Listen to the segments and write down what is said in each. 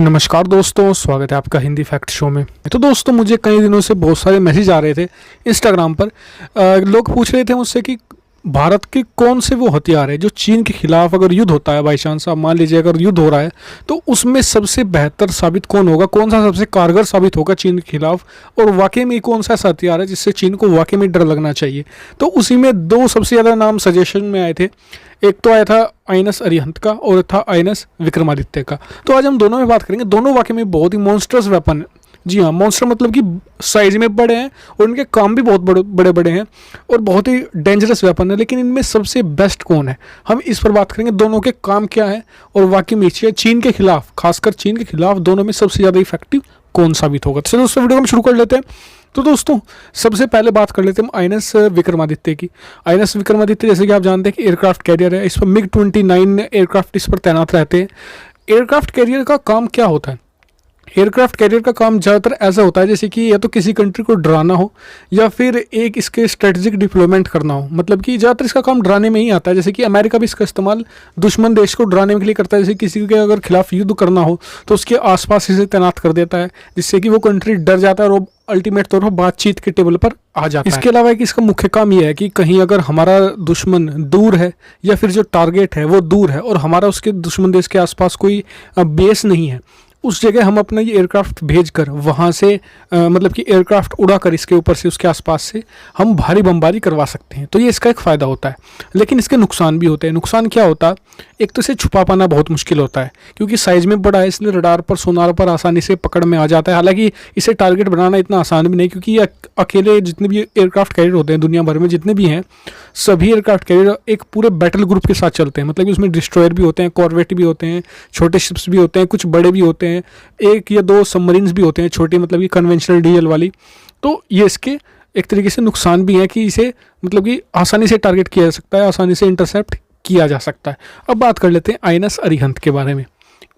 नमस्कार दोस्तों, स्वागत है आपका हिंदी फैक्ट शो में। तो दोस्तों, मुझे कई दिनों से बहुत सारे मैसेज आ रहे थे इंस्टाग्राम पर। लोग पूछ रहे थे मुझसे कि भारत के कौन से वो हथियार है जो चीन के खिलाफ अगर युद्ध होता है, बाई चांस आप मान लीजिए अगर युद्ध हो रहा है, तो उसमें सबसे बेहतर साबित कौन होगा, कौन सा सबसे कारगर साबित होगा चीन के खिलाफ, और वाकई में कौन सा ऐसा हथियार है जिससे चीन को वाकई में डर लगना चाहिए। तो उसी में दो सबसे ज़्यादा नाम सजेशन में आए थे। एक तो आया था आईएनएस अरिहंत का और था आईएनएस विक्रमादित्य का। तो आज हम दोनों में बात करेंगे। दोनों वाकई में बहुत ही मॉन्स्टर्स वेपन है। जी हाँ, मॉन्स्टर मतलब कि साइज में बड़े हैं और इनके काम भी बहुत बड़े बड़े हैं और बहुत ही डेंजरस वेपन है। लेकिन इनमें सबसे बेस्ट कौन है, हम इस पर बात करेंगे। दोनों के काम क्या है और वाकई में चीन के खिलाफ, खासकर चीन के खिलाफ दोनों में सबसे ज़्यादा इफेक्टिव कौन साबित होगा। चलो दोस्तों, वीडियो हम शुरू कर लेते हैं। तो दोस्तों, सबसे पहले बात कर लेते हैं हम आईएनएस विक्रमादित्य की। आईएनएस विक्रमादित्य जैसे कि आप जानते हैं कि एयरक्राफ्ट कैरियर है। इस पर MiG-29 एयरक्राफ्ट इस पर तैनात रहते हैं। एयरक्राफ्ट कैरियर का काम क्या होता है? एयरक्राफ्ट कैरियर का काम ज़्यादातर ऐसा होता है जैसे कि या तो किसी कंट्री को डराना हो या फिर एक इसके स्ट्रेटजिक डिप्लॉयमेंट करना हो। मतलब कि ज़्यादातर इसका काम डराने में ही आता है। जैसे कि अमेरिका भी इसका इस्तेमाल दुश्मन देश को डराने के लिए करता है। जैसे किसी के अगर खिलाफ युद्ध करना हो तो उसके आसपास इसे तैनात कर देता है, जिससे कि वो कंट्री डर जाता है और वो अल्टीमेट तौर पर बातचीत के टेबल पर आ जाता है। इसके अलावा कि इसका मुख्य काम यह है कि कहीं अगर हमारा दुश्मन दूर है या फिर जो टारगेट है वो दूर है और हमारा उसके दुश्मन देश के आसपास कोई बेस नहीं है, उस जगह हम अपना ये एयरक्राफ्ट भेजकर वहाँ से मतलब कि एयरक्राफ्ट उड़ाकर इसके ऊपर से उसके आसपास से हम भारी बमबारी करवा सकते हैं। तो ये इसका एक फ़ायदा होता है। लेकिन इसके नुकसान भी होते हैं। नुकसान क्या होता है? एक तो इसे छुपा पाना बहुत मुश्किल होता है क्योंकि साइज़ में बड़ा है, इसलिए रडार पर, सोनार पर आसानी से पकड़ में आ जाता है। हालांकि इसे टारगेट बनाना इतना आसान भी नहीं, क्योंकि ये अकेले जितने भी एयरक्राफ्ट कैरियर होते हैं दुनिया भर में जितने भी हैं, सभी एयरक्राफ्ट कैरियर एक पूरे बैटल ग्रुप के साथ चलते हैं। मतलब कि उसमें डिस्ट्रॉयर भी होते हैं, कॉर्वेट भी होते हैं, छोटे शिप्स भी होते हैं, कुछ बड़े भी होते हैं, एक या दो सबमरीन्स भी होते हैं छोटे, मतलब कि कन्वेंशनल डीजल वाली। तो ये इसके एक तरीके से नुकसान भी हैं कि इसे मतलब कि आसानी से टारगेट किया जा सकता है, आसानी से इंटरसेप्ट किया जा सकता है। अब बात कर लेते हैं आईएनएस अरिहंत के बारे में।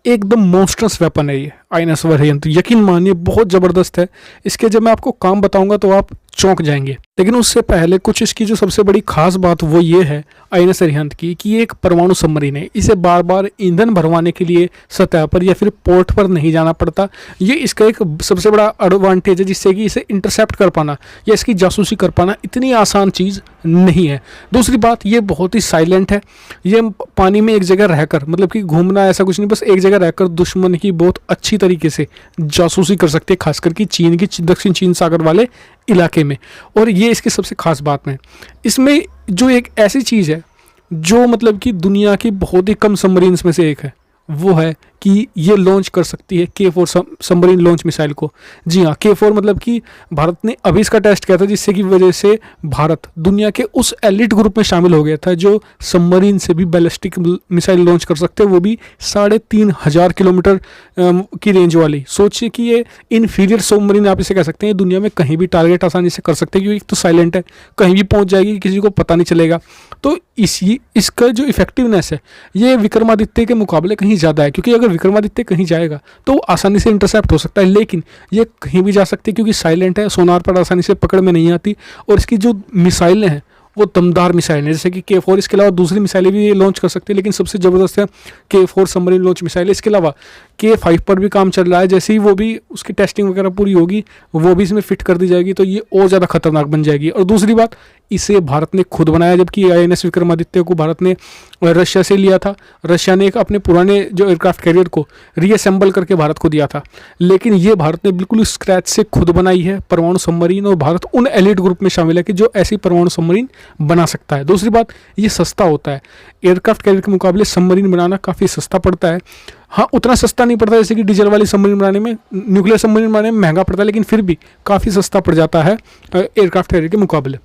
एकदम मॉन्स्टर्स वेपन है ये आईएनएस अरिहंत। यकीन मानिए बहुत ज़बरदस्त है। इसके जब मैं आपको काम बताऊंगा तो आप चौंक जाएंगे। लेकिन उससे पहले कुछ इसकी जो सबसे बड़ी खास बात वो ये है आईएनएस अरिहंत की कि ये एक परमाणु सबमरीन है। इसे बार बार ईंधन भरवाने के लिए सतह पर या फिर पोर्ट पर नहीं जाना पड़ता। ये इसका एक सबसे बड़ा एडवांटेज है, जिससे कि इसे इंटरसेप्ट कर पाना या इसकी जासूसी कर पाना इतनी आसान चीज़ नहीं है। दूसरी बात, ये बहुत ही साइलेंट है। ये पानी में एक जगह रहकर, मतलब कि घूमना ऐसा कुछ नहीं, बस एक जगह रहकर दुश्मन की बहुत अच्छी तरीके से जासूसी कर सकते हैं, खासकर कि चीन की दक्षिण चीन सागर वाले इलाके में। और ये इसकी सबसे खास बात में, इसमें जो एक ऐसी चीज़ है जो मतलब कि दुनिया की बहुत ही कम सबमरीन्स में से एक है, वो है कि ये लॉन्च कर सकती है K4 सबमरीन लॉन्च मिसाइल को। जी हाँ, K4 मतलब कि भारत ने अभी इसका टेस्ट किया था, जिससे की वजह से भारत दुनिया के उस एलिट ग्रुप में शामिल हो गया था जो सबमरीन से भी बैलिस्टिक मिसाइल लॉन्च कर सकते हैं, वो भी 3500 किलोमीटर की रेंज वाली। सोचिए कि ये इन्फीरियर सबमरीन आप इसे कह सकते हैं। दुनिया में कहीं भी टारगेट आसानी से कर सकते हैं, क्योंकि एक तो साइलेंट है, कहीं भी पहुँच जाएगी, किसी को पता नहीं चलेगा। तो इसका जो इफेक्टिवनेस है ये विक्रमादित्य के मुकाबले कहीं ज़्यादा है, क्योंकि अगर विक्रमादित्य कहीं जाएगा तो वो आसानी से इंटरसेप्ट हो सकता है, लेकिन ये कहीं भी जा सकती है क्योंकि साइलेंट है, सोनार पर आसानी से पकड़ में नहीं आती। और इसकी जो मिसाइलें हैं वो दमदार मिसाइल है, जैसे कि K4। इसके अलावा दूसरी मिसाइलें भी ये लॉन्च कर सकते हैं, लेकिन सबसे ज़बरदस्त है K4 सबमरीन लॉन्च मिसाइल। इसके अलावा K5 पर भी काम चल रहा है। जैसे ही वो भी उसकी टेस्टिंग वगैरह पूरी होगी, वो भी इसमें फिट कर दी जाएगी, तो ये और ज़्यादा खतरनाक बन जाएगी। और दूसरी बात, इसे भारत ने खुद बनाया, जबकि आईएनएस विक्रमादित्य को भारत ने रशिया से लिया था। रशिया ने एक अपने पुराने जो एयरक्राफ्ट कैरियर को रीअसेंबल करके भारत को दिया था, लेकिन ये भारत ने बिल्कुल स्क्रैच से खुद बनाई है परमाणु सबमरीन। और भारत उन एलिट ग्रुप में शामिल है कि जो ऐसी परमाणु सबमरीन बना सकता है। दूसरी बात, ये सस्ता होता है। एयरक्राफ्ट कैरियर के मुकाबले सबमरीन बनाना काफ़ी सस्ता पड़ता है। हाँ, उतना सस्ता नहीं पड़ता जैसे कि डीजल वाली सबमरीन बनाने में, न्यूक्लियर सबमरीन बनाने में महंगा पड़ता है, लेकिन फिर भी काफ़ी सस्ता पड़ जाता है एयरक्राफ्ट कैरियर के मुकाबले।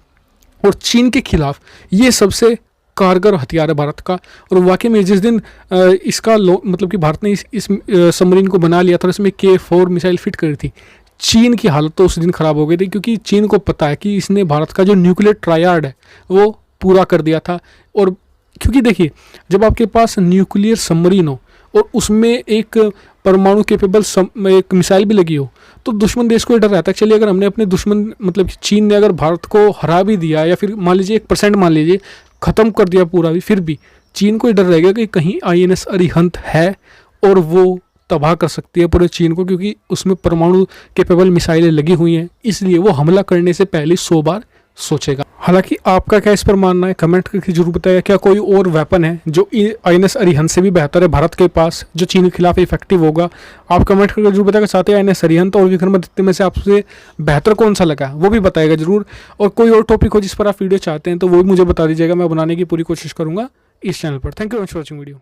और चीन के खिलाफ ये सबसे कारगर हथियार है भारत का। और वाकई में जिस दिन इसका मतलब कि भारत ने इस सबमरीन को बना लिया था, इसमें K4 मिसाइल फिट करी थी, चीन की हालत तो उस दिन ख़राब हो गई थी, क्योंकि चीन को पता है कि इसने भारत का जो न्यूक्लियर ट्रायड है वो पूरा कर दिया था। और क्योंकि देखिए, जब आपके पास न्यूक्लियर सबमरीन हो और उसमें एक परमाणु केपेबल एक मिसाइल भी लगी हो, तो दुश्मन देश को ये डर रहता है। चलिए, अगर हमने अपने दुश्मन मतलब चीन ने अगर भारत को हरा भी दिया, या फिर मान लीजिए 1% मान लीजिए ख़त्म कर दिया पूरा भी, फिर भी चीन को ये डर रहेगा कि कहीं आईएनएस अरिहंत है और वो तबाह कर सकती है पूरे चीन को, क्योंकि उसमें परमाणु कैपेबल मिसाइलें लगी हुई हैं, इसलिए वो हमला करने से पहले 100 बार सोचेगा। हालांकि आपका क्या इस पर मानना है, कमेंट करके जरूर बताइए। क्या कोई और वेपन है जो INS अरिहंत से भी बेहतर है भारत के पास, जो चीन के खिलाफ इफेक्टिव होगा? आप कमेंट करके जरूर बताएगा। साथ ही INS अरिहंत और विक्रमादित्य में से आपसे बेहतर कौन सा लगा वो भी बताएगा जरूर। और कोई और टॉपिक हो जिस पर आप वीडियो चाहते हैं तो वो भी मुझे बता दीजिएगा, मैं बनाने की पूरी कोशिश करूँगा इस चैनल पर। Thank you for watching video.